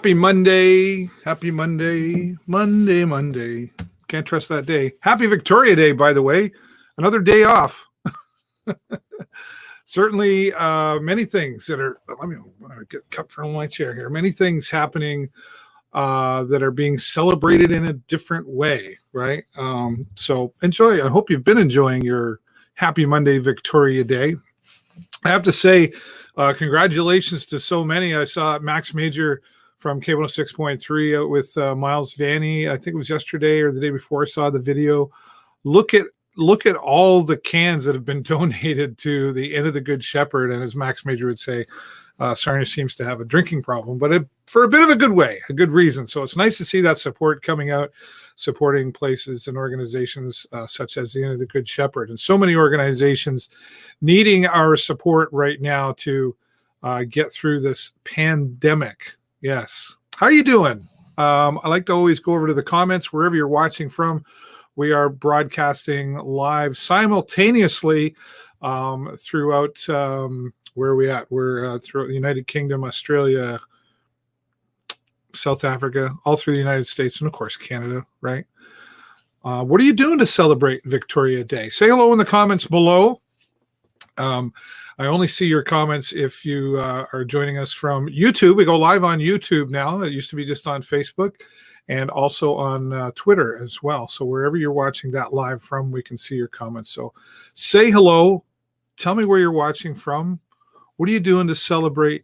Happy Monday. Happy Monday. Monday. Can't trust that day. Happy Victoria Day, by the way. Another day off. Certainly many things that are, let me get cut from my chair here. Many things happening that are being celebrated in a different way, right? So enjoy. I hope you've been enjoying your Happy Monday Victoria Day. I have to say, congratulations to so many. I saw Max Major from Cable 6.3 out with Miles Vanny. I think it was yesterday or the day before I saw the video. Look at all the cans that have been donated to the Inn of the Good Shepherd. And as Max Major would say, Sarnia seems to have a drinking problem, but for a bit of a good way, a good reason. So it's nice to see that support coming out, supporting places and organizations such as the Inn of the Good Shepherd. And so many organizations needing our support right now to get through this pandemic. Yes. How are you doing? I like to always go over to the comments wherever you're watching from. We are broadcasting live simultaneously throughout, where are we at? We're throughout the United Kingdom, Australia, South Africa, all through the United States, and of course, Canada, right? What are you doing to celebrate Victoria Day? Say hello in the comments below. I only see your comments if you are joining us from YouTube. We go live on YouTube now. It used to be just on Facebook and also on Twitter as well. So wherever you're watching that live from, we can see your comments. So say hello. Tell me where you're watching from. What are you doing to celebrate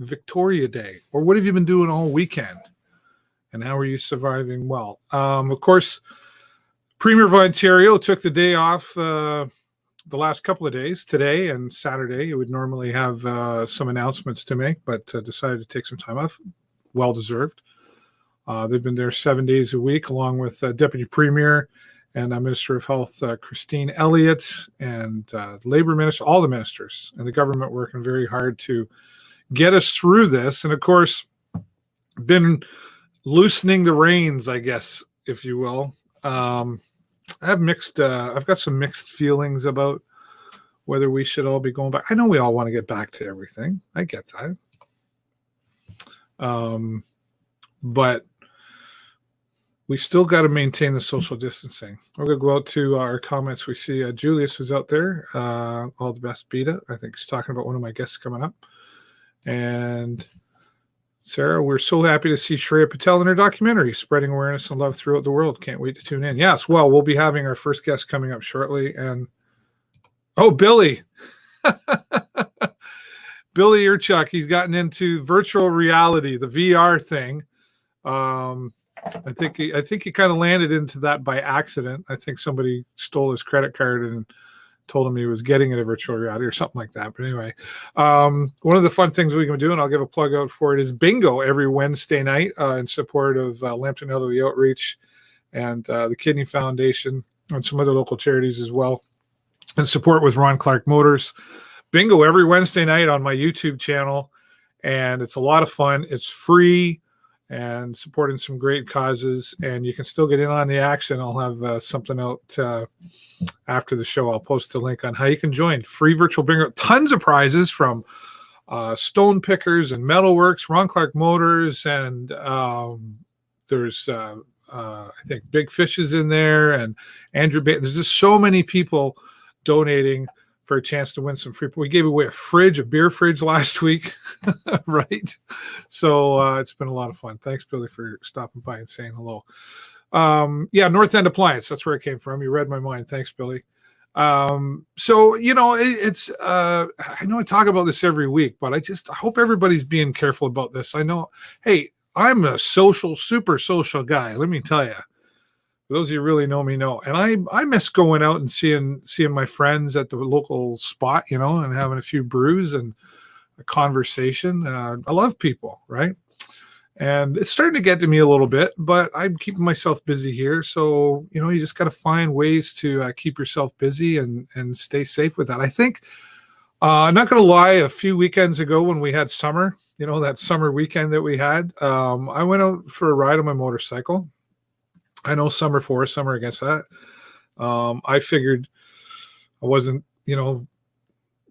Victoria Day? Or what have you been doing all weekend? And how are you surviving well? Of course, Premier of Ontario took the day off the last couple of days, today and Saturday. You would normally have some announcements to make, but decided to take some time off. Well-deserved. They've been there 7 days a week, along with Deputy Premier and Minister of Health Christine Elliott and Labor Minister, all the ministers and the government working very hard to get us through this. And of course, been loosening the reins, I guess, if you will. I've got some mixed feelings about whether we should all be going back. I know we all want to get back to everything. I get that. But we still got to maintain the social distancing. We're going to go out to our comments. We see Julius was out there. All the best, Beta. I think he's talking about one of my guests coming up. And Sarah, we're so happy to see Shreya Patel in her documentary, spreading awareness and love throughout the world. Can't wait to tune in. Yes, well, we'll be having our first guest coming up shortly. And, oh, Billy. Billy Urchuk, he's gotten into virtual reality, the VR thing. I think he kind of landed into that by accident. I think somebody stole his credit card and told him he was getting into virtual reality or something like that. But anyway, one of the fun things we can do, and I'll give a plug out for it, is bingo every Wednesday night in support of Lambton Elderly Outreach and the Kidney Foundation and some other local charities as well, and support with Ron Clark Motors. Bingo every Wednesday night on my YouTube channel, and it's a lot of fun. It's free and supporting some great causes, and you can still get in on the action. I'll have something out after the show. I'll post a link on how you can join. Free virtual bingo. Tons of prizes from Stone Pickers and Metalworks, Ron Clark Motors, and there's, I think, Big Fish is in there, and Andrew Bates. There's just so many people donating for a chance to win some free. We gave away a beer fridge last week, right? So it's been a lot of fun. Thanks, Billy, for stopping by and saying hello. Yeah, North End Appliance. That's where it came from. You read my mind. Thanks, Billy. So, you know, it's, I know I talk about this every week, but I hope everybody's being careful about this. I know, hey, I'm a super social guy. Let me tell you. Those of you who really know me know. And I miss going out and seeing my friends at the local spot, you know, and having a few brews and a conversation. I love people, right? And it's starting to get to me a little bit, but I'm keeping myself busy here. So, you know, you just got to find ways to keep yourself busy and stay safe with that. I think, I'm not going to lie, a few weekends ago when we had summer, you know, that summer weekend that we had, I went out for a ride on my motorcycle. I know some are for, some are against that. I figured I wasn't, you know,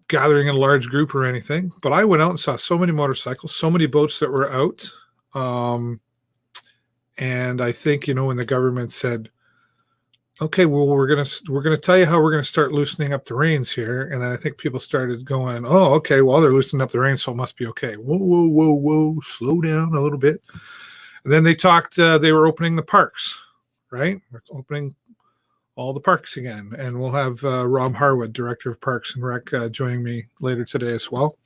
gathering in a large group or anything, but I went out and saw so many motorcycles, so many boats that were out. And I think, when the government said, okay, well, we're gonna tell you how we're gonna start loosening up the reins here, and then I think people started going, oh, okay, well, they're loosening up the reins, so it must be okay. Whoa, slow down a little bit. And then they talked. They were opening the parks, right? We're opening all the parks again, and we'll have Rob Harwood, director of Parks and Rec, joining me later today as well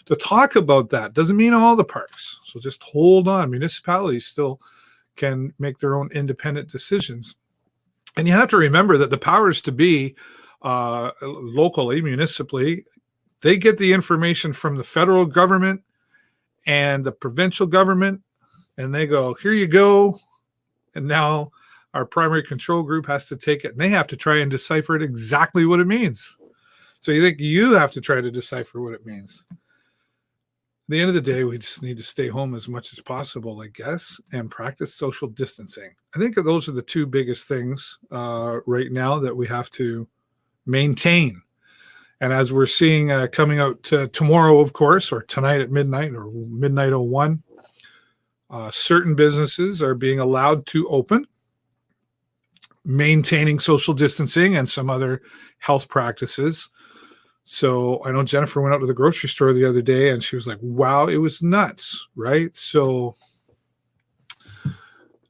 to talk about that. Doesn't mean all the parks, so just hold on. Municipalities still can make their own independent decisions. And you have to remember that the powers to be locally, municipally, they get the information from the federal government and the provincial government, and they go, here you go. And now our primary control group has to take it, and they have to try and decipher it exactly what it means. So you think you have to try to decipher what it means. At the end of the day, we just need to stay home as much as possible, I guess, and practice social distancing. I think those are the two biggest things right now that we have to maintain. And as we're seeing coming out tomorrow, of course, or tonight at midnight or midnight 01, certain businesses are being allowed to open, maintaining social distancing and some other health practices. So I know Jennifer went out to the grocery store the other day and she was like, wow, it was nuts, right? So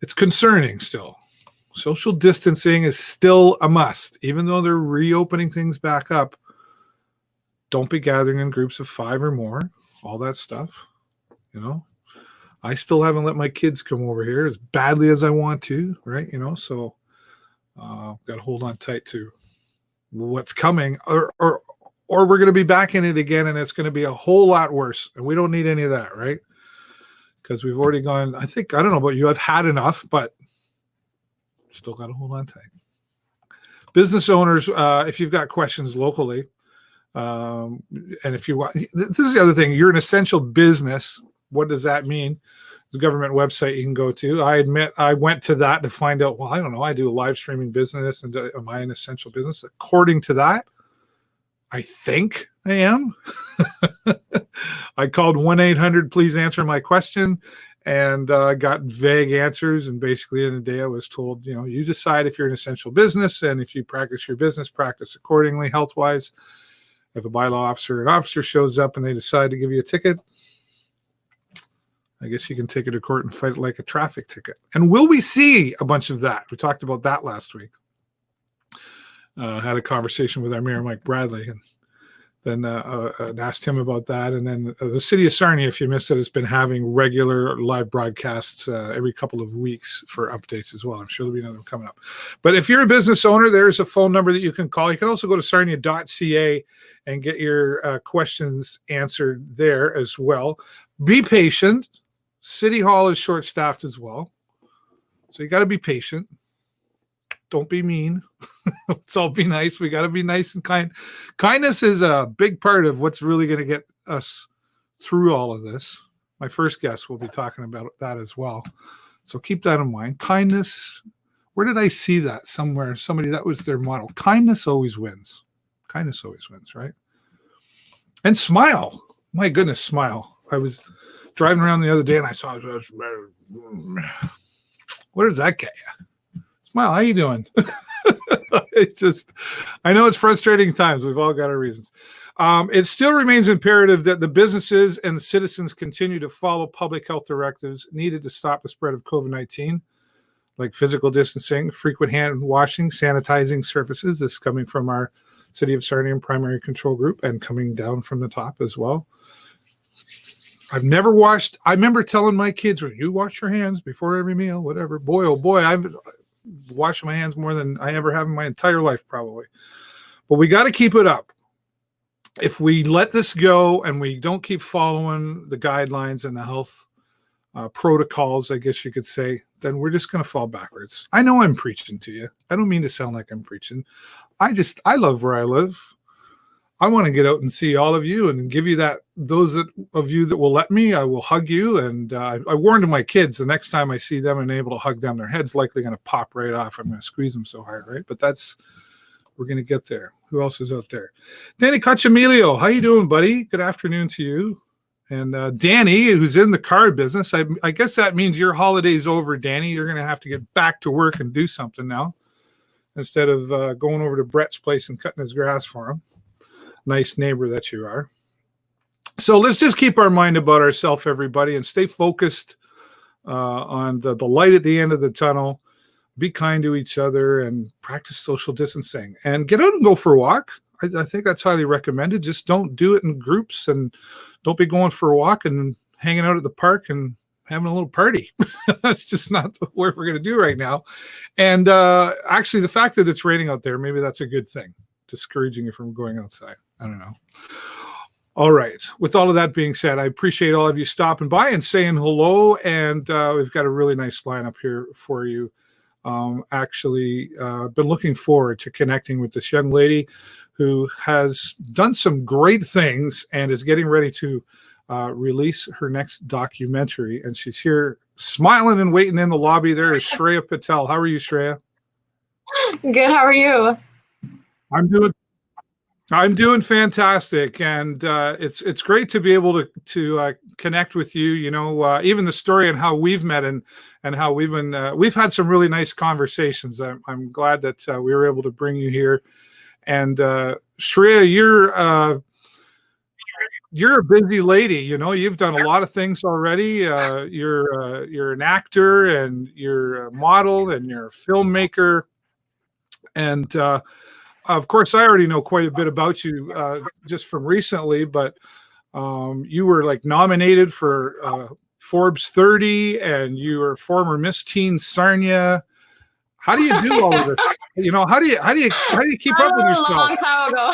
it's concerning still. Social distancing is still a must, even though they're reopening things back up. Don't be gathering in groups of 5 or more, all that stuff, I still haven't let my kids come over here as badly as I want to, right? So got to hold on tight to what's coming, or we're going to be back in it again, and it's going to be a whole lot worse, and we don't need any of that, right? Because we've already gone, I don't know about you, I've had enough, but still got to hold on tight. Business owners, if you've got questions locally, and if you want, this is the other thing, you're an essential business. What does that mean? The government website you can go to. I admit I went to that to find out, well, I don't know, I do a live streaming business, and am I an essential business? According to that, I think I am. I called 1-800, please answer my question, and got vague answers. And basically in the day I was told, you decide if you're an essential business, and if you practice your business, practice accordingly health-wise. If a bylaw officer or an officer shows up and they decide to give you a ticket, I guess you can take it to court and fight it like a traffic ticket. And will we see a bunch of that? We talked about that last week. Had a conversation with our mayor, Mike Bradley, and then asked him about that. And then the City of Sarnia, if you missed it, has been having regular live broadcasts every couple of weeks for updates as well. I'm sure there'll be another one coming up. But if you're a business owner, there's a phone number that you can call. You can also go to sarnia.ca and get your questions answered there as well. Be patient. City Hall is short-staffed as well. So you got to be patient. Don't be mean. Let's all be nice. We got to be nice and kind. Kindness is a big part of what's really going to get us through all of this. My first guest will be talking about that as well. So keep that in mind. Kindness. Where did I see that? Somewhere. Somebody, that was their motto. Kindness always wins. Kindness always wins, right? And smile. My goodness, smile. I was driving around the other day and I saw, what does that get you? Smile. How you doing? I know it's frustrating times. We've all got our reasons. It still remains imperative that the businesses and the citizens continue to follow public health directives needed to stop the spread of COVID-19, like physical distancing, frequent hand washing, sanitizing surfaces. This is coming from our City of Sarnia primary control group and coming down from the top as well. I've never washed. I remember telling my kids, well, you wash your hands before every meal, whatever. Boy, oh boy, I've washed my hands more than I ever have in my entire life, probably. But we got to keep it up. If we let this go and we don't keep following the guidelines and the health protocols, I guess you could say, then we're just going to fall backwards. I know I'm preaching to you. I don't mean to sound like I'm preaching. I love where I live. I want to get out and see all of you and give you that. Those of you that will let me, I will hug you. And I warned my kids the next time I see them and able to hug them, their head's likely going to pop right off. I'm going to squeeze them so hard, right? But we're going to get there. Who else is out there? Danny Cacciamilio, how you doing, buddy? Good afternoon to you. And Danny, who's in the car business, I guess that means your holiday's over, Danny. You're going to have to get back to work and do something now instead of going over to Brett's place and cutting his grass for him. Nice neighbor that you are. So let's just keep our mind about ourselves, everybody, and stay focused on the light at the end of the tunnel. Be kind to each other and practice social distancing and get out and go for a walk. I think that's highly recommended. Just don't do it in groups, and don't be going for a walk and hanging out at the park and having a little party. That's just not what we're going to do right now. And actually, the fact that it's raining out there, maybe that's a good thing, discouraging you from going outside. I don't know. All right. With all of that being said, I appreciate all of you stopping by and saying hello. And we've got a really nice lineup here for you. Actually, been looking forward to connecting with this young lady who has done some great things and is getting ready to release her next documentary. And she's here smiling and waiting in the lobby. There is Shreya Patel. How are you, Shreya? Good. How are you? I'm doing fantastic, and it's great to be able to connect with you. You know, even the story and how we've met and how we've had some really nice conversations. I'm glad that we were able to bring you here. And Shreya, you're a busy lady. You know, you've done a lot of things already. You're an actor, and you're a model, and you're a filmmaker, and of course, I already know quite a bit about you just from recently, but you were like nominated for Forbes 30, and you were former Miss Teen Sarnia. How do you do all of this? You know, how do you keep up with yourself? A long time ago.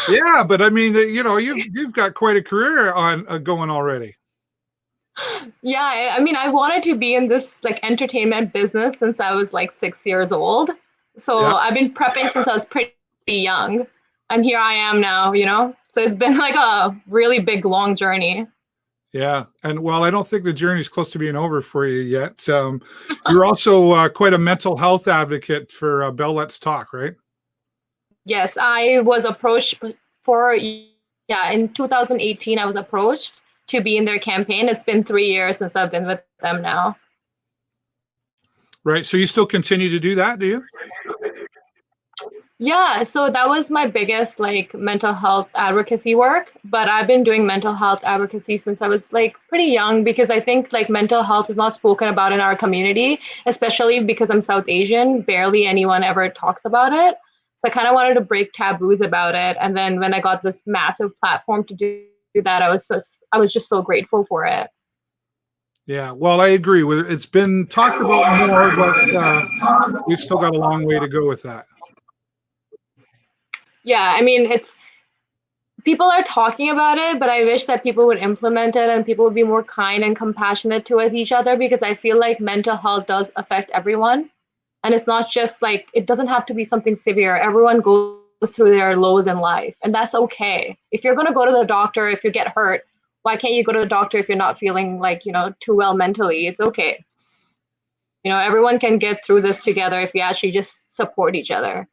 Yeah, but I mean, you know, you've got quite a career on going already. Yeah, I mean, I wanted to be in this like entertainment business since I was like 6 years old. So yeah. I've been prepping since I was pretty young, and here I am now, you know? So it's been like a really big, long journey. Yeah. And while I don't think the journey is close to being over for you yet, you're also quite a mental health advocate for Bell Let's Talk, right? Yes, I was approached in 2018, I was approached to be in their campaign. It's been 3 years since I've been with them now. Right. So you still continue to do that, do you? Yeah. So that was my biggest like mental health advocacy work. But I've been doing mental health advocacy since I was like pretty young, because I think like mental health is not spoken about in our community, especially because I'm South Asian. Barely anyone ever talks about it. So I kind of wanted to break taboos about it. And then when I got this massive platform to do that, I was just so grateful for it. Yeah, well, I agree with it. It's been talked about more, but we've still got a long way to go with that. Yeah, I mean, people are talking about it, but I wish that people would implement it and people would be more kind and compassionate towards each other, because I feel like mental health does affect everyone. And it's not just like, it doesn't have to be something severe. Everyone goes through their lows in life, and that's okay. If you're going to go to the doctor, if you get hurt, why can't you go to the doctor if you're not feeling like, you know, too well mentally? It's okay. You know, everyone can get through this together if you actually just support each other.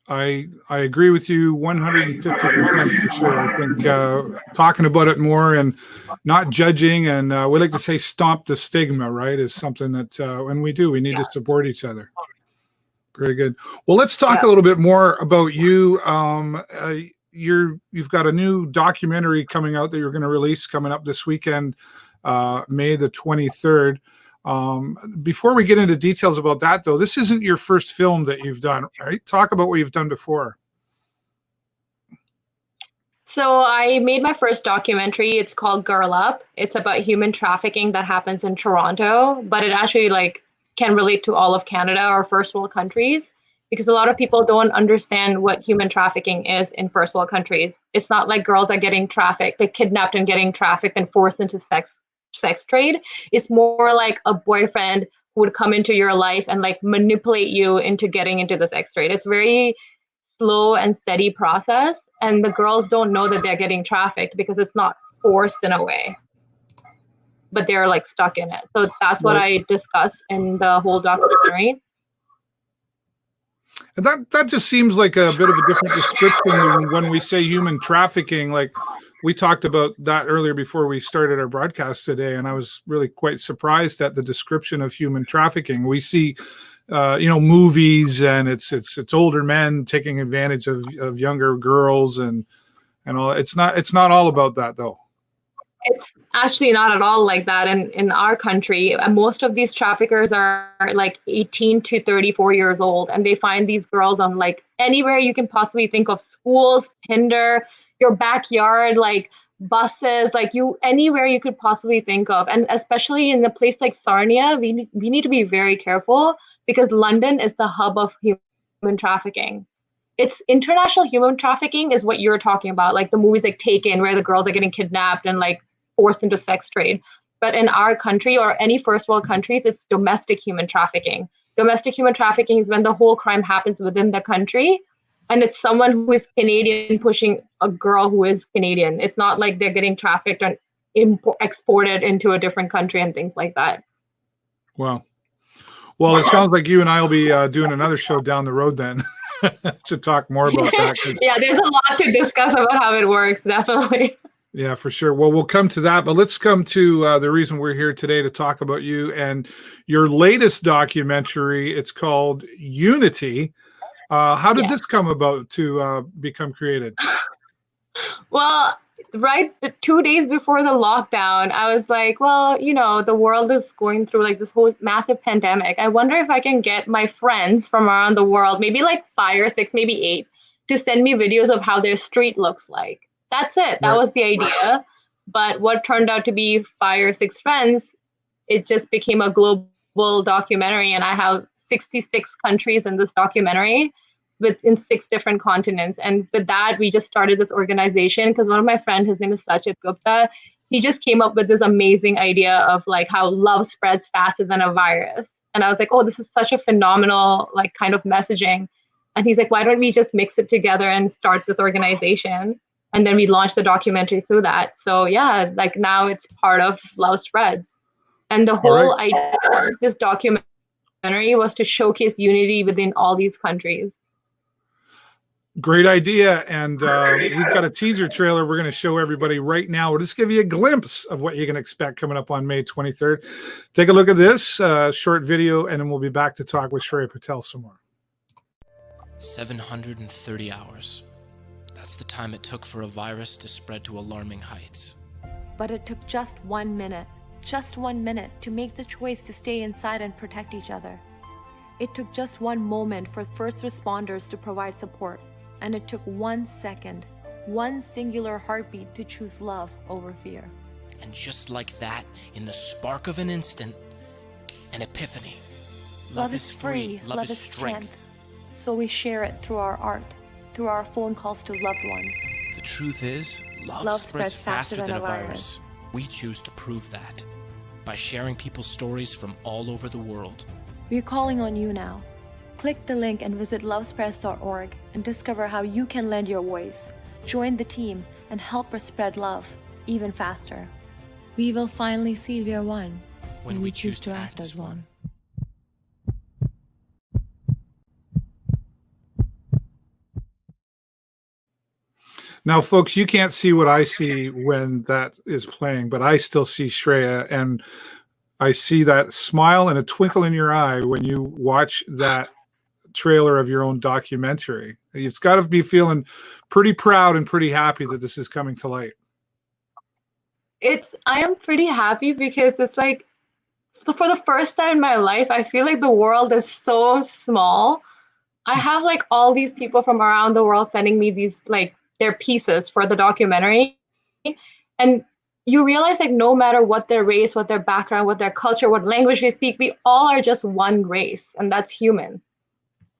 I agree with you 150% for sure. I think talking about it more and not judging, and we like to say stomp the stigma, right, is something that when we do, we need to support each other. Very good. Well, let's talk a little bit more about you. You've got a new documentary coming out that you're going to release coming up this weekend, May the 23rd. Before we get into details about that, though, this isn't your first film that you've done, right? Talk about what you've done before. So I made my first documentary. It's called Girl Up. It's about human trafficking that happens in Toronto, but it actually like can relate to all of Canada or first world countries, because a lot of people don't understand what human trafficking is in first world countries. It's not like girls are getting trafficked, like kidnapped and getting trafficked and forced into sex trade. It's more like a boyfriend who would come into your life and like manipulate you into getting into the sex trade. It's very slow and steady process, and the girls don't know that they're getting trafficked because it's not forced in a way, but they're like stuck in it. So that's what I discuss in the whole documentary. And that just seems like a bit of a different description than when we say human trafficking. Like we talked about that earlier before we started our broadcast today, and I was really quite surprised at the description of human trafficking. We see, movies, and it's older men taking advantage of younger girls and all. It's not all about that, though. It's actually not at all like that in our country. Most of these traffickers are like 18 to 34 years old, and they find these girls on like anywhere you can possibly think of: schools, Tinder, your backyard, like buses, like anywhere you could possibly think of. And especially in a place like Sarnia, we need to be very careful, because London is the hub of human trafficking. It's international human trafficking is what you're talking about, like the movies like Taken, where the girls are getting kidnapped and like forced into sex trade. But in our country or any first world countries, it's domestic human trafficking. Domestic human trafficking is when the whole crime happens within the country, and it's someone who is Canadian pushing a girl who is Canadian. It's not like they're getting trafficked and exported into a different country and things like that. Wow. Well, it sounds like you and I will be doing another show down the road then. To talk more about that. Yeah, there's a lot to discuss about how it works, definitely. Yeah, for sure. Well, we'll come to that, but let's come to the reason we're here today to talk about you and your latest documentary. It's called Unity. How did this come about to become created? Well, right 2 days before the lockdown, I was like, well, the world is going through like this whole massive pandemic. I wonder if I can get my friends from around the world, maybe like 5 or 6, maybe 8, to send me videos of how their street looks like. That's it. That was the idea. But what turned out to be 5 or 6 friends, it just became a global documentary. And I have 66 countries in this documentary, in 6 different continents. And with that, we just started this organization because one of my friends, his name is Sachit Gupta, he just came up with this amazing idea of like how love spreads faster than a virus. And I was like, oh, this is such a phenomenal like kind of messaging. And he's like, why don't we just mix it together and start this organization? And then we launched the documentary through that. So yeah, like now it's part of Love Spreads. And the whole idea of this documentary was to showcase unity within all these countries. Great idea. And we've got a teaser trailer we're going to show everybody right now. We'll just give you a glimpse of what you can expect coming up on May 23rd. Take a look at this short video, and then we'll be back to talk with Shreya Patel some more. 730 hours. That's the time it took for a virus to spread to alarming heights. But it took just 1 minute, to make the choice to stay inside and protect each other. It took just 1 moment for first responders to provide support. And it took 1 second, 1 singular heartbeat to choose love over fear. And just like that, in the spark of an instant, an epiphany. Love is free, love is strength. So we share it through our art, through our phone calls to loved ones. The truth is, love spreads faster than a virus. We choose to prove that by sharing people's stories from all over the world. We're calling on you now. Click the link and visit lovespreads.org and discover how you can lend your voice, join the team, and help us spread love even faster. We will finally see we are one when we choose to act as one. Now, folks, you can't see what I see when that is playing, but I still see Shreya, and I see that smile and a twinkle in your eye when you watch that trailer of your own documentary. You've got to be feeling pretty proud and pretty happy that this is coming to light. I am pretty happy because it's like, for the first time in my life, I feel like the world is so small. I have like all these people from around the world sending me these like their pieces for the documentary. And you realize like no matter what their race, what their background, what their culture, what language they speak, we all are just one race, and that's human.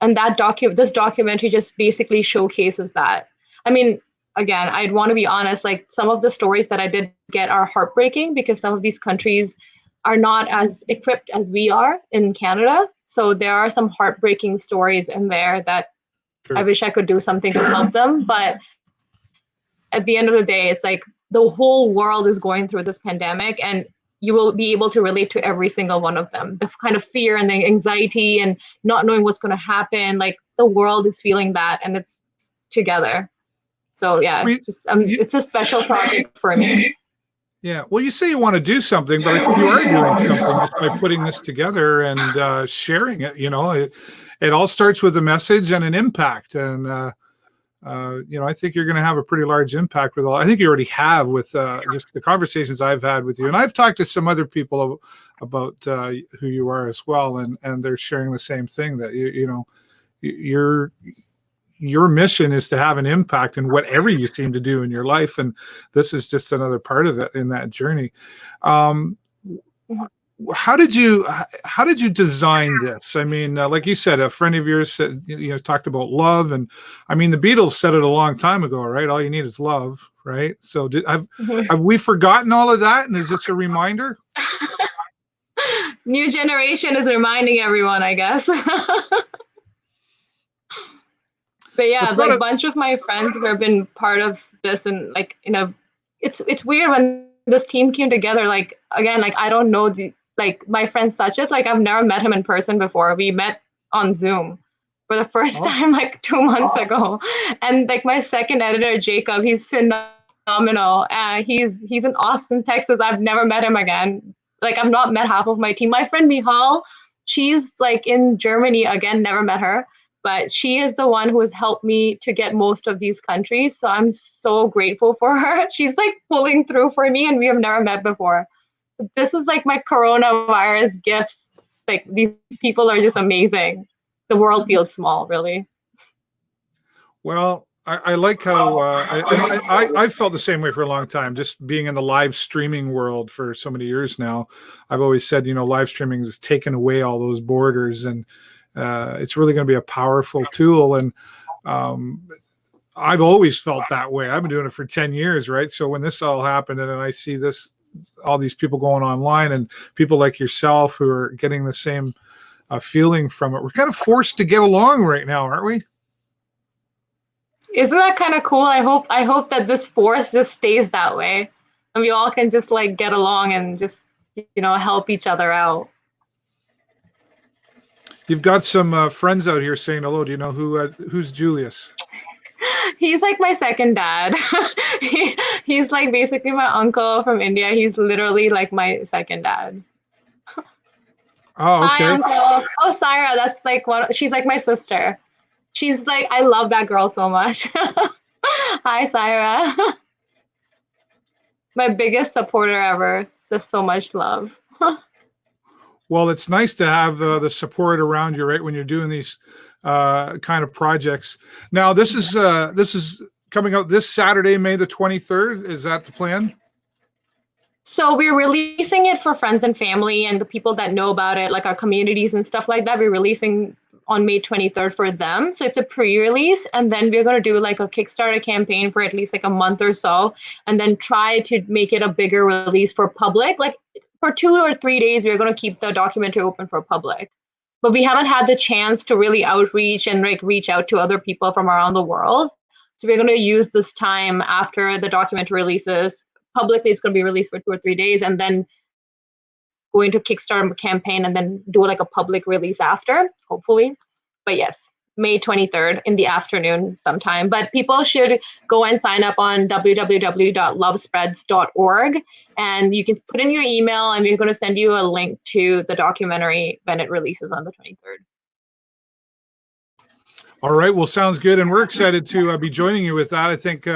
And this documentary just basically showcases that. I mean, again, I'd want to be honest, like some of the stories that I did get are heartbreaking because some of these countries are not as equipped as we are in Canada. So there are some heartbreaking stories in there that I wish I could do something to help them. But at the end of the day, it's like the whole world is going through this pandemic, and you will be able to relate to every single one of them. The kind of fear and the anxiety and not knowing what's going to happen, like the world is feeling that, and it's together. So yeah, We- just you- it's a special project for me. Yeah. Well, you say you want to do something, but I think you are doing something just by putting this together and sharing it. It all starts with a message and an impact. And, I think you're going to have a pretty large impact with all. I think you already have with just the conversations I've had with you. And I've talked to some other people about who you are as well. And they're sharing the same thing that, your mission is to have an impact in whatever you seem to do in your life, and this is just another part of it in that journey. How did you design this? I mean, like you said, a friend of yours said, talked about love, and I mean, the Beatles said it a long time ago, right? All you need is love, right? So have we forgotten all of that, and is this a reminder? New generation is reminding everyone, I guess. But yeah, like a bunch of my friends who have been part of this, and like, it's weird when this team came together. Like, again, like I don't know my friend Sachit, like I've never met him in person before. We met on Zoom for the first time like 2 months ago. And like my second editor, Jacob, he's phenomenal. He's in Austin, Texas. I've never met him again. Like I've not met half of my team. My friend Mihal, she's like in Germany again, never met her. But she is the one who has helped me to get most of these countries. So I'm so grateful for her. She's like pulling through for me, and we have never met before. This is like my coronavirus gifts. Like these people are just amazing. The world feels small, really. Well, I like how I felt the same way for a long time, just being in the live streaming world for so many years now. I've always said, live streaming has taken away all those borders, and it's really going to be a powerful tool. And I've always felt that way. I've been doing it for 10 years, right? So when this all happened, and then I see all these people going online, and people like yourself who are getting the same feeling from it, we're kind of forced to get along right now, aren't we? Isn't that kind of cool? I hope that this force just stays that way, and we all can just like get along and just help each other out. You've got some friends out here saying hello. Do you know who's Julius? He's like my second dad. He's like basically my uncle from India. He's literally like my second dad. Oh, okay. Hi, uncle. Oh, Syra, that's like she's like my sister. She's like, I love that girl so much. Hi, Syra. My biggest supporter ever. It's just so much love. Well, it's nice to have the support around you, right, when you're doing these kind of projects. Now, this is coming out this Saturday, May the 23rd. Is that the plan? So we're releasing it for friends and family and the people that know about it, like our communities and stuff like that. We're releasing on May 23rd for them. So it's a pre-release, and then we're going to do like a Kickstarter campaign for at least like a month or so, and then try to make it a bigger release for public. Like for 2 or 3 days, we're going to keep the documentary open for public. But we haven't had the chance to really outreach and like reach out to other people from around the world. So we're going to use this time after the documentary releases. Publicly, it's going to be released for 2 or 3 days, and then go into Kickstarter campaign and then do like a public release after, hopefully. But yes, May 23rd in the afternoon sometime. But people should go and sign up on www.lovespreads.org, and you can put in your email, and we're going to send you a link to the documentary when it releases on the 23rd. All right. Well, sounds good. And we're excited to be joining you with that. I think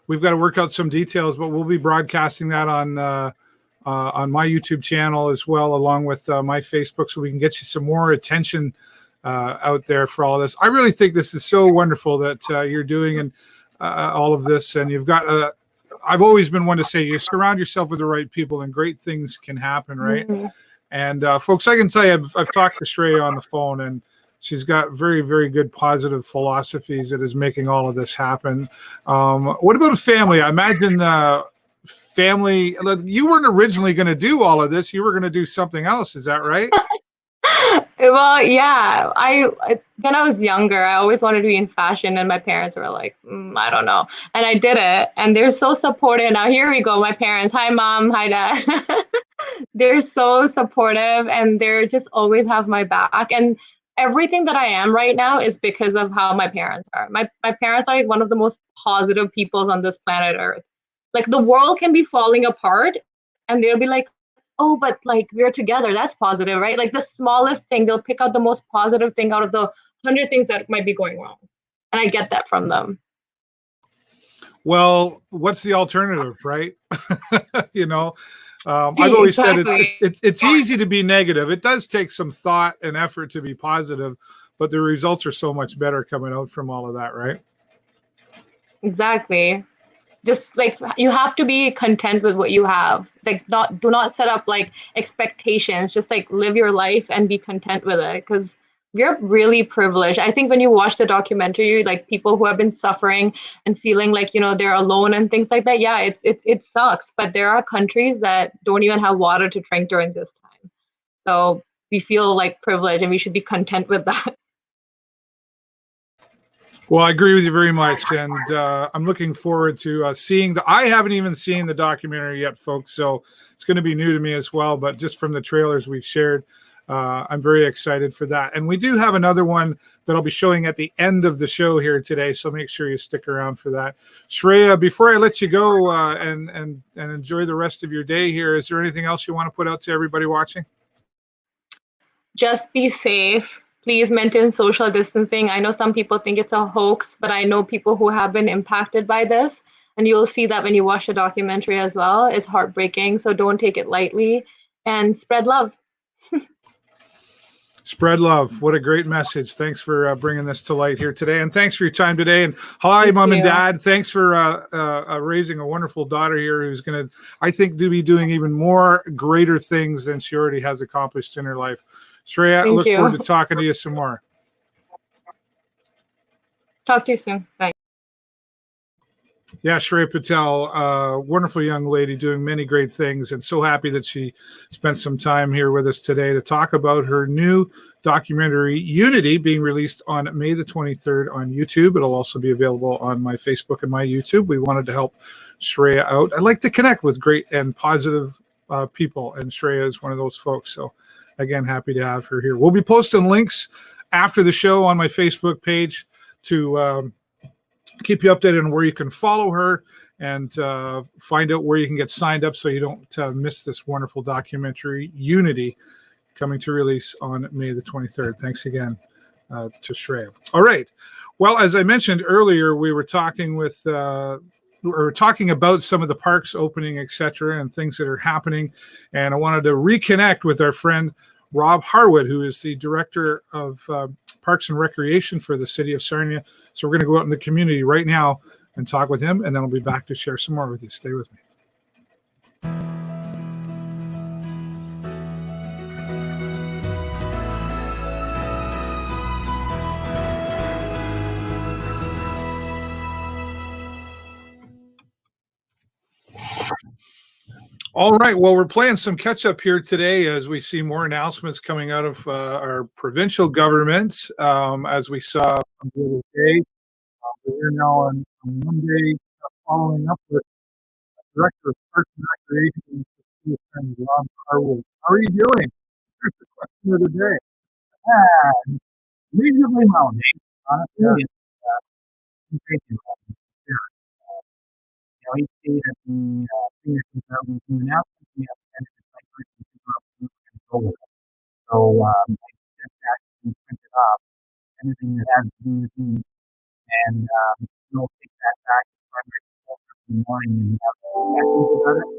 we've got to work out some details, but we'll be broadcasting that on my YouTube channel as well, along with my Facebook, so we can get you some more attention out there for all of this. I really think this is so wonderful that you're doing and all of this. And you've got, I've always been one to say, you surround yourself with the right people and great things can happen, right? Mm-hmm. And folks, I can tell you, I've talked to Shreya on the phone, and she's got very, very good positive philosophies that is making all of this happen. What about a family? I imagine family, you weren't originally going to do all of this. You were going to do something else. Is that right? Well, yeah. When I was younger, I always wanted to be in fashion, and my parents were like, I don't know. And I did it, and they're so supportive. Now here we go. My parents, hi mom, hi dad. They're so supportive, and they're just always have my back. And everything that I am right now is because of how my parents are. My parents are one of the most positive peoples on this planet Earth. Like the world can be falling apart and they'll be like, oh, but like we're together. That's positive, right? Like the smallest thing, they'll pick out the most positive thing out of the 100 things that might be going wrong. And I get that from them. Well, what's the alternative, right? You know, I've always said it's easy to be negative. It does take some thought and effort to be positive, but the results are so much better coming out from all of that, right? Exactly. Just like you have to be content with what you have. Like do not set up like expectations. Just like live your life and be content with it, because we're really privileged. I think when you watch the documentary, like people who have been suffering and feeling like, you know, they're alone and things like that, yeah, it sucks. But there are countries that don't even have water to drink during this time. So we feel like privileged and we should be content with that. Well, I agree with you very much, and I'm looking forward to seeing I haven't even seen the documentary yet, folks, so it's going to be new to me as well, but just from the trailers we've shared, I'm very excited for that. And we do have another one that I'll be showing at the end of the show here today, so make sure you stick around for that. Shreya, before I let you go and enjoy the rest of your day here, is there anything else you want to put out to everybody watching? Just be safe. Please maintain social distancing. I know some people think it's a hoax, but I know people who have been impacted by this. And you'll see that when you watch the documentary as well. It's heartbreaking, so don't take it lightly. And spread love. Spread love. What a great message. Thanks for bringing this to light here today. And thanks for your time today. And hi, Mom and Dad. Thanks for raising a wonderful daughter here who's going to, I think, be doing even more greater things than she already has accomplished in her life. Shreya, I look forward to talking to you some more. Talk to you soon. Bye. Yeah, Shreya Patel, wonderful young lady doing many great things, and so happy that she spent some time here with us today to talk about her new documentary, Unity, being released on May the 23rd on YouTube. It'll also be available on my Facebook and my YouTube. We wanted to help Shreya out. I like to connect with great and positive people, and Shreya is one of those folks. So, again, happy to have her here. We'll be posting links after the show on my Facebook page to keep you updated on where you can follow her and find out where you can get signed up so you don't miss this wonderful documentary, Unity, coming to release on May the 23rd. Thanks again to Shreya. All right. Well, as I mentioned earlier, we were talking about some of the parks opening, etc., and things that are happening. And I wanted to reconnect with our friend Rob Harwood, who is the director of Parks and Recreation for the City of Sarnia. So we're going to go out in the community right now and talk with him, and then I'll be back to share some more with you. Stay with me. All right. Well, we're playing some catch up here today as we see more announcements coming out of our provincial government. As we saw the other day, we're now on Monday following up with Director of Parks and Recreation, Rob Harwood. How are you doing? Here's the question of the day. Reasonably well, Nate. Honestly, thank you. Each state at the senior consultant new announcements, we have candidates like Christian control with it. So I just actually printed off anything that has to do with me, and we'll take that back to primary control in the morning and have questions about it.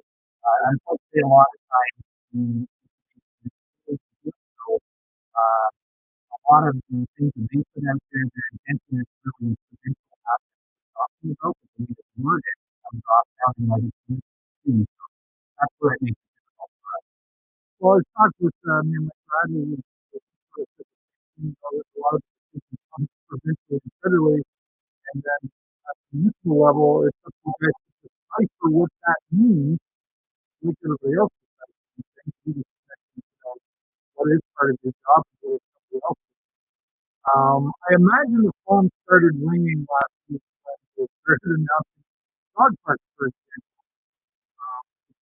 Unfortunately, a lot of times, so a lot of the things that they put out there, their intention is really provincial aspects we're talking about, but they need to word it. Comes off sounding like it's too. So that's what I think is difficult for us. Well, I talked with me and my Bradley. A lot of decisions come provincially and federally, and then at the municipal level, it's up to you guys to decipher what that means. Like everybody else decides, what is part of your job and what is somebody else. I imagine the phone started ringing last week when they started announcing dog parks, for example.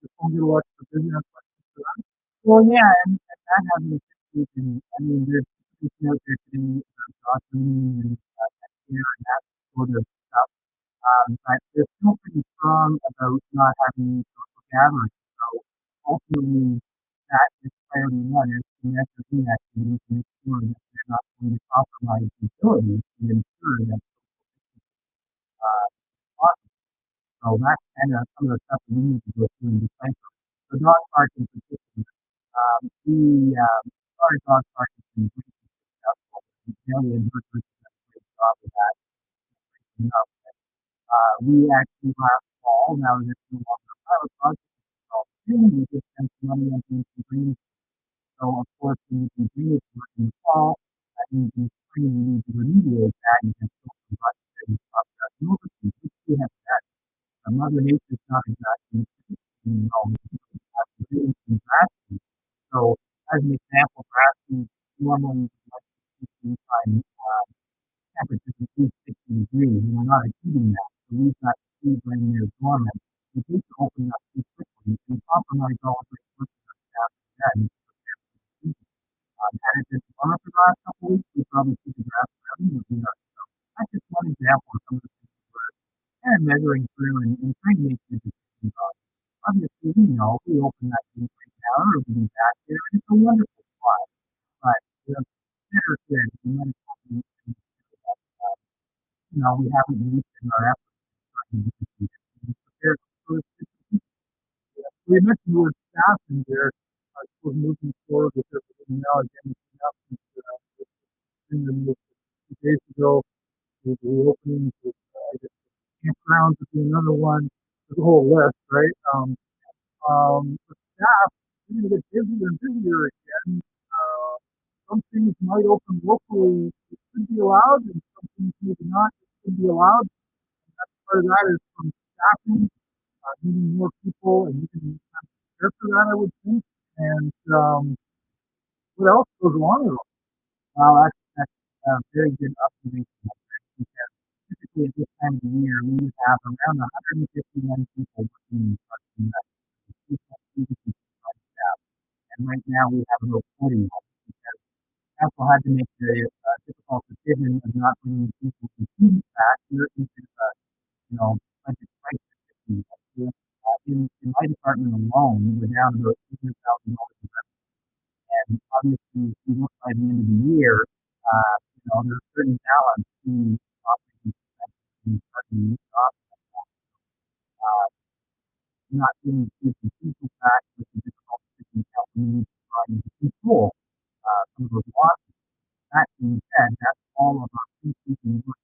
The phone get a lot of business questions for that. Well, yeah, and that hasn't been, I mean, there's speaking out there today about documenting and care and that sort of stuff. But they're still pretty strong about not having social gatherings. So ultimately, that is priority one, is to measure the activities and make sure that they're not going to compromise the ability to ensure that possible. So that's kind of some of the stuff that we need to go through and decipher. The dog park in particular, our dog park has been really successful. Daily and Berkeley has done a great job of that. We actually last fall, now that it's no longer a pilot project, it's called June, we just spent some money on doing some green. So of course, we need to do it in the fall. That means in the spring we need to remediate that and get some budget and stuff that overseas. We have that. Mother Nature's not exactly, have to do some grass seed. So as an example, grass seed normally like to see time temperatures exceed 60 degrees, and we're not achieving that. So we've got seeds right near dormant. We need to open up too quickly and compromise all of the equipment after that. Had it been warmer for the last couple of weeks, we probably see the grass growing. So that's just one example of some of the things we're kind of measuring through and trying to make good decisions on. Obviously, we open that gate right now, or we'll be back there, and it's a wonderful spot. But, better said, we might have to make sure that, we haven't used in our efforts to try to do this and prepare for it. We mentioned the word staffing there. I suppose moving forward with everything now, again, a few days ago, with the reopening, I guess campgrounds would be another one. There's a whole list, right? The staff, we're going to get busier and busier again. Some things might open locally, it should be allowed, and some things maybe not, it should be allowed. And that's part of that is from staffing, needing more people, and you can kind of prepare for that, I would think. And what else goes along with it? Well, that's a very good observation, my friend, because typically at this time of the year, we would have around 151 people working in parks and rec, staff. And right now we have about 41 because council had to make the difficult decision of not bringing people to students back here into the, budget crisis. In my department alone, we're down about $200,000 in revenue. And obviously, if you look by the end of the year, there's certain balance to operating expenses and starting new jobs like that. Not getting people back with the difficult decision council needs to try to control some of those losses. That being said, that's all about increasing work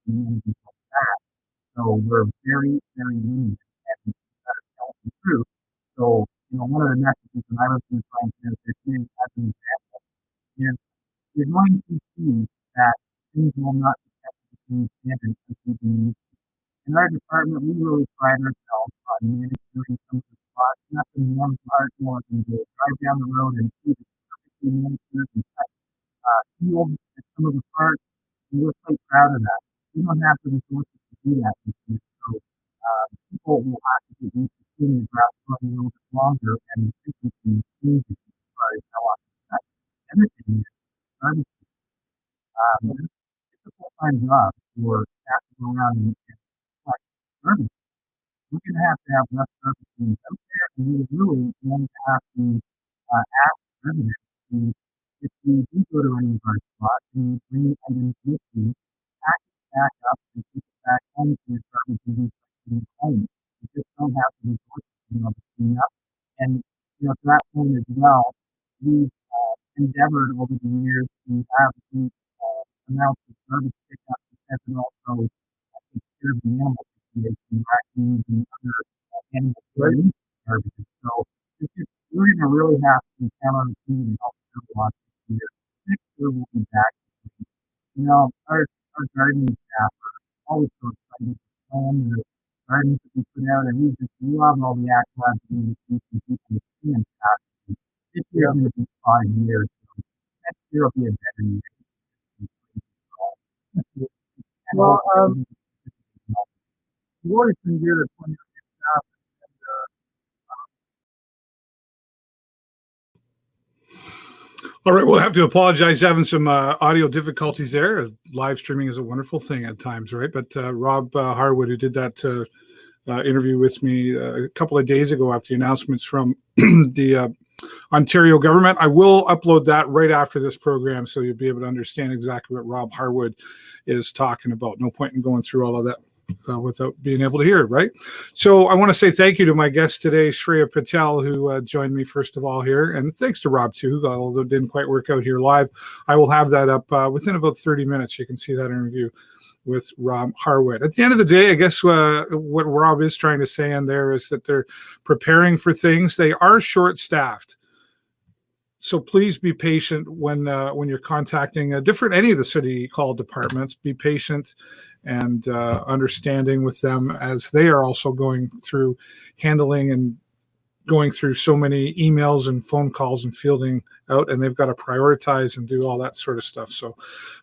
and that. So we're very, very lenient and that is telling the truth. So, one of the messages that I was going to try and share with you as an example is you're going to see that things will not be kept to the same standards as we've been used to. In our department, we really pride ourselves on managing some of the spots. Nothing warms my heart more than to drive down the road and see the perfectly manicured and cut field at some of the parks. And we're quite proud of that. We don't have the resources to do that this year. So people will have to get used to seeing the grass growing a little bit longer and the frequency changes as far as how often it's cut. The other thing is garbage. It's a full-time job for staff to go around and collect garbage. We're going to have less garbage being out there, and we really going to have to ask residents to, if we do go to any of our spots and bring items with you, pack it back up and take it back home to your garbage and recycling home. We just don't have the resources to clean up. And to that point as well, we've endeavored over the years to have the amounts of garbage pickup because it also takes care of the animal situation, raccoons and other animals that are in garbage. So we're going to really have to count on the team to help us a lot this year. Next year we'll be back. Our gardening staff are always so excited to plan the gardens that we put out, and we just love all the accolades we receive from people to see and pass. This year is going to be 5 years, so next year will be a better year. Well, you've always been good at pointing out your staff, All right, we'll have to apologize having some audio difficulties there. Live streaming is a wonderful thing at times, right? But Rob Harwood, who did that interview with me a couple of days ago after the announcements from the Ontario government, I will upload that right after this program, so you'll be able to understand exactly what Rob Harwood is talking about. No point in going through all of that without being able to hear it, right? So I want to say thank you to my guest today, Shreya Patel, who joined me first of all here, and thanks to Rob too, although it didn't quite work out here live. I will have that up within about 30 minutes. You can see that interview with Rob Harwood. At the end of the day, I guess what Rob is trying to say in there is that they're preparing for things. They are short-staffed. So please be patient when you're contacting any of the city hall departments. Be patient and understanding with them, as they are also going through handling and going through so many emails and phone calls and fielding out, and they've got to prioritize and do all that sort of stuff. So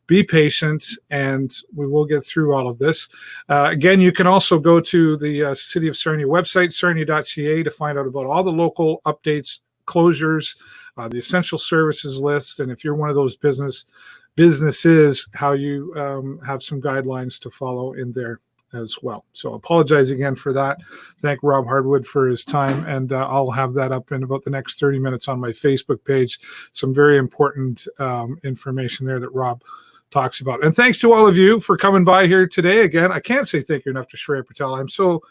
be patient, and we will get through all of this. Again, you can also go to the City of Sarnia website, sarnia.ca, to find out about all the local updates, closures, the essential services list, and if you're one of those businesses, how you have some guidelines to follow in there as well. So apologize again for that. Thank Rob Harwood for his time, and I'll have that up in about the next 30 minutes on my Facebook page. Some very important information there that Rob talks about. And thanks to all of you for coming by here today. Again, I can't say thank you enough to Shreya Patel. I'm so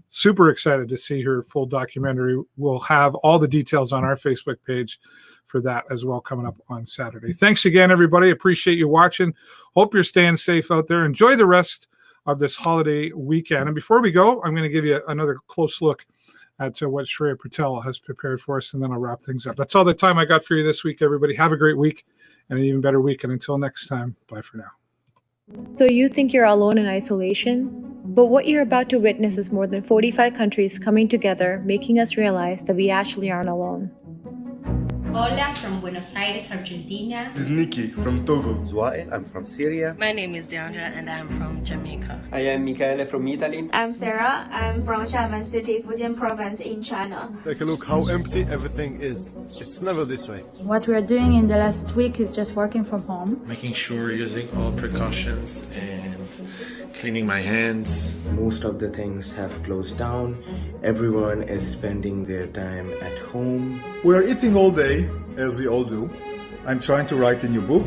super excited to see her full documentary. We'll have all the details on our Facebook page for that as well, coming up on Saturday. Thanks again, everybody. Appreciate you watching. Hope you're staying safe out there. Enjoy the rest of this holiday weekend. And before we go, I'm going to give you another close look at what Shreya Patel has prepared for us, and then I'll wrap things up. That's all the time I got for you this week, everybody. Have a great week and an even better week. And until next time, bye for now. So you think you're alone in isolation? But what you're about to witness is more than 45 countries coming together, making us realize that we actually aren't alone. Hola from Buenos Aires, Argentina. This is Nikki from Togo. Zuael, I'm from Syria. My name is Deandra and I'm from Jamaica. I am Michele from Italy. I'm Sarah. I'm from Xiamen City, Fujian Province in China. Take a look how empty everything is. It's never this way. What we are doing in the last week is just working from home. Making sure we're using all precautions and cleaning my hands. Most of the things have closed down. Everyone is spending their time at home. We are eating all day, as we all do. I'm trying to write a new book.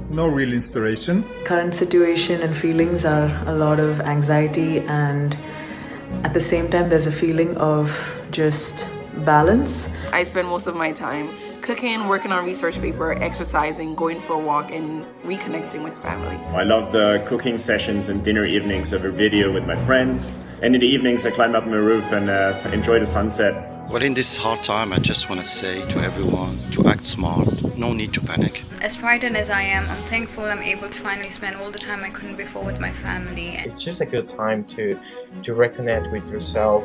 No real inspiration. Current situation and feelings are a lot of anxiety, and at the same time there's a feeling of just balance. I spend most of my time cooking, working on research paper, exercising, going for a walk, and reconnecting with family. I love the cooking sessions and dinner evenings over video with my friends. And in the evenings, I climb up my roof and enjoy the sunset. Well, in this hard time, I just want to say to everyone to act smart. No need to panic. As frightened as I am, I'm thankful I'm able to finally spend all the time I couldn't before with my family. It's just a good time to reconnect with yourself,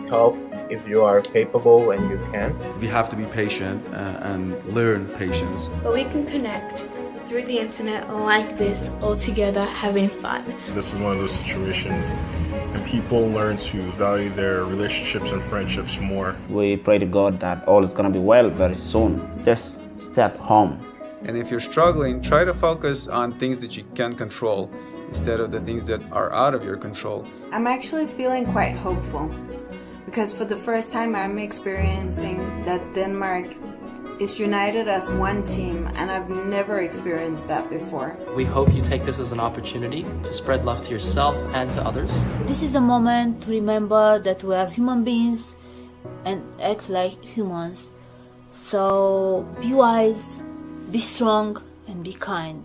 help if you are capable and you can. We have to be patient and learn patience. But we can connect through the internet like this, all together having fun. This is one of those situations and people learn to value their relationships and friendships more. We pray to God that all is going to be well very soon. Just stay at home. And if you're struggling, try to focus on things that you can control instead of the things that are out of your control. I'm actually feeling quite hopeful because for the first time I'm experiencing that Denmark is united as one team, and I've never experienced that before. We hope you take this as an opportunity to spread love to yourself and to others. This is a moment to remember that we are human beings and act like humans. So be wise, be strong, and be kind.